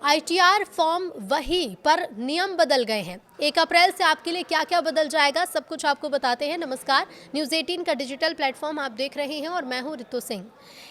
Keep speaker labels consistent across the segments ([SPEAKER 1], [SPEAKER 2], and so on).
[SPEAKER 1] ITR form वही पर नियम बदल गए हैं। 1 अप्रैल से आपके लिए क्या क्या बदल जाएगा, सब कुछ आपको बताते हैं। नमस्कार, न्यूज़ 18 का डिजिटल प्लेटफॉर्म आप देख रहे हैं और मैं हूं रितु सिंह।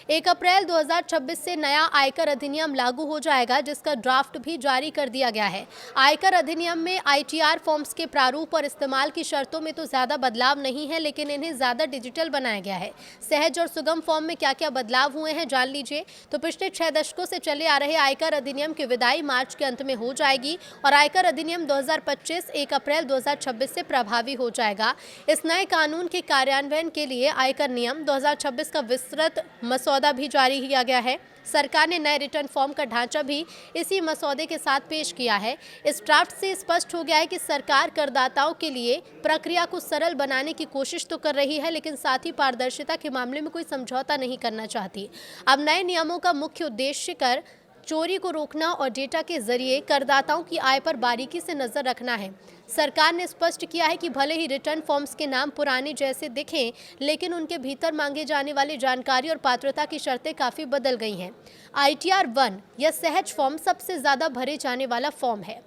[SPEAKER 1] 1 अप्रैल 2026 से नया आयकर अधिनियम लागू हो जाएगा, जिसका ड्राफ्ट भी जारी कर दिया गया है। आयकर अधिनियम में आईटीआर फॉर्म्स के प्रारूप और इस्तेमाल की शर्तों में तो ज़्यादा बदलाव नहीं है, लेकिन इन्हें ज़्यादा डिजिटल बनाया गया है। सहज और सुगम फॉर्म में क्या क्या बदलाव हुए हैं, जान लीजिए। तो पिछले 6 दशकों से चले आ रहे आयकर अधिनियम की विदाई मार्च के अंत में हो जाएगी और आयकर अधिनियम 2025 1 अप्रैल 2026 से प्रभावी हो जाएगा। इस नए कानून के कार्यान्वयन के लिए आयकर नियम 2026 का विस्तृत मसौदा भी जारी किया गया है। सरकार ने नए रिटर्न फॉर्म का ढांचा भी इसी मसौदे के साथ पेश किया है। इस ड्राफ्ट से स्पष्ट हो गया है कि सरकार करदाताओं के लिए प्रक्रिया को सरल बनाने की कोशिश तो कर रही है, लेकिन साथ ही पारदर्शिता के मामले में कोई समझौता नहीं करना चाहती। अब नए नियमों का मुख्य उद्देश्य कर चोरी को रोकना और डेटा के जरिए करदाताओं की आय पर बारीकी से नजर रखना है। सरकार ने स्पष्ट किया है कि भले ही रिटर्न फॉर्म्स के नाम पुराने जैसे दिखें, लेकिन उनके भीतर मांगे जाने वाली जानकारी और पात्रता की शर्तें काफ़ी बदल गई हैं। आईटीआर 1 या सहज फॉर्म सबसे ज़्यादा भरे जाने वाला फॉर्म है।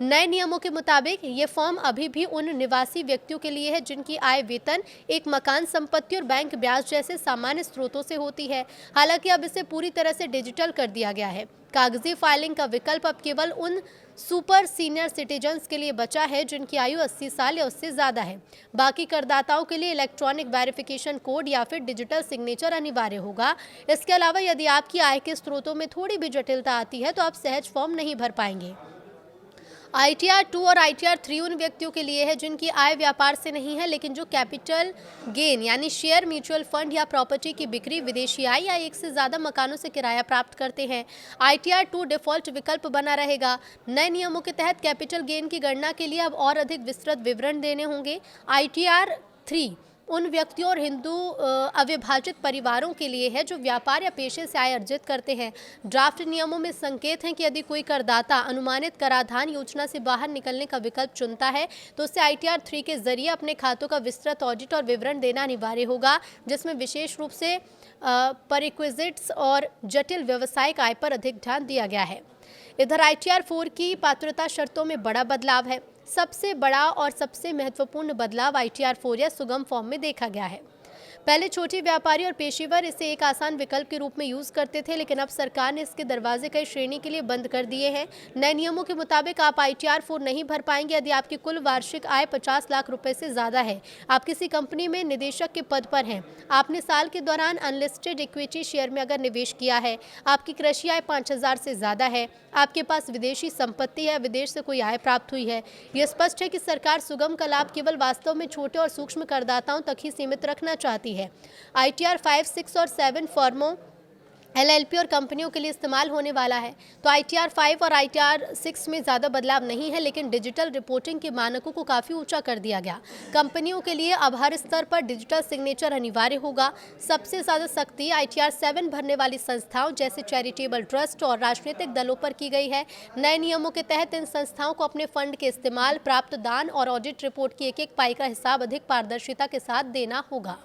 [SPEAKER 1] नए नियमों के मुताबिक ये फॉर्म अभी भी उन निवासी व्यक्तियों के लिए है जिनकी आय वेतन, एक मकान, संपत्ति और बैंक ब्याज जैसे सामान्य स्रोतों से होती है। हालांकि अब इसे पूरी तरह से डिजिटल कर दिया गया है। कागजी फाइलिंग का विकल्प अब केवल उन सुपर सीनियर सिटीजन्स के लिए बचा है जिनकी आयु 80 साल या उससे ज़्यादा है। बाकी करदाताओं के लिए इलेक्ट्रॉनिक वेरिफिकेशन कोड या फिर डिजिटल सिग्नेचर अनिवार्य होगा। इसके अलावा यदि आपकी आय के स्रोतों में थोड़ी भी जटिलता आती है तो आप सहज फॉर्म नहीं भर पाएंगे। आईटीआर 2 और आईटीआर 3 उन व्यक्तियों के लिए है जिनकी आय व्यापार से नहीं है, लेकिन जो कैपिटल गेन यानी शेयर, म्यूचुअल फंड या प्रॉपर्टी की बिक्री, विदेशी आय या एक से ज़्यादा मकानों से किराया प्राप्त करते हैं। आईटीआर 2 डिफ़ॉल्ट विकल्प बना रहेगा। नए नियमों के तहत कैपिटल गेन की गणना के लिए अब और अधिक विस्तृत विवरण देने होंगे। आईटीआर 3 उन व्यक्तियों और हिंदू अविभाजित परिवारों के लिए है जो व्यापार या पेशे से आय अर्जित करते हैं। ड्राफ्ट नियमों में संकेत हैं कि यदि कोई करदाता अनुमानित कराधान योजना से बाहर निकलने का विकल्प चुनता है तो उसे आईटीआर 3 के जरिए अपने खातों का विस्तृत ऑडिट और विवरण देना अनिवार्य होगा, जिसमें विशेष रूप से प्रीरिक्विजिट्स और जटिल व्यवसायिक आय पर अधिक ध्यान दिया गया है। इधर आईटीआर 4 की पात्रता शर्तों में बड़ा बदलाव है। सबसे बड़ा और सबसे महत्वपूर्ण बदलाव आईटीआर 4 या सुगम फॉर्म में देखा गया है। पहले छोटे व्यापारी और पेशेवर इसे एक आसान विकल्प के रूप में यूज करते थे, लेकिन अब सरकार ने इसके दरवाजे कई श्रेणी के लिए बंद कर दिए हैं। नए नियमों के मुताबिक आप आईटीआर 4 नहीं भर पाएंगे यदि आपकी कुल वार्षिक आय 50 लाख रुपए से ज्यादा है, आप किसी कंपनी में निदेशक के पद पर हैं, आपने साल के दौरान अनलिस्टेड इक्विटी शेयर में अगर निवेश किया है, आपकी कृषि आय 5000 से ज्यादा है, आपके पास विदेशी संपत्ति है, विदेश से कोई आय प्राप्त हुई है। यह स्पष्ट है कि सरकार सुगम का लाभ केवल वास्तव में छोटे और सूक्ष्म करदाताओं तक ही सीमित रखना चाहती है। आईटीआर 5, 6 और 7 फर्मों, एलएलपी और कंपनियों के लिए इस्तेमाल होने वाला है। तो आईटीआर 5 और आईटीआर 6 में ज़्यादा बदलाव नहीं है, लेकिन डिजिटल रिपोर्टिंग के मानकों को काफ़ी ऊंचा कर दिया गया। कंपनियों के लिए अब हर स्तर पर डिजिटल सिग्नेचर अनिवार्य होगा। सबसे ज़्यादा सख्ती आईटीआर 7 भरने वाली संस्थाओं जैसे चैरिटेबल ट्रस्ट और राजनीतिक दलों पर की गई है। नए नियमों के तहत इन संस्थाओं को अपने फंड के इस्तेमाल, प्राप्त दान और ऑडिट रिपोर्ट की एक एक पाई का हिसाब अधिक पारदर्शिता के साथ देना होगा।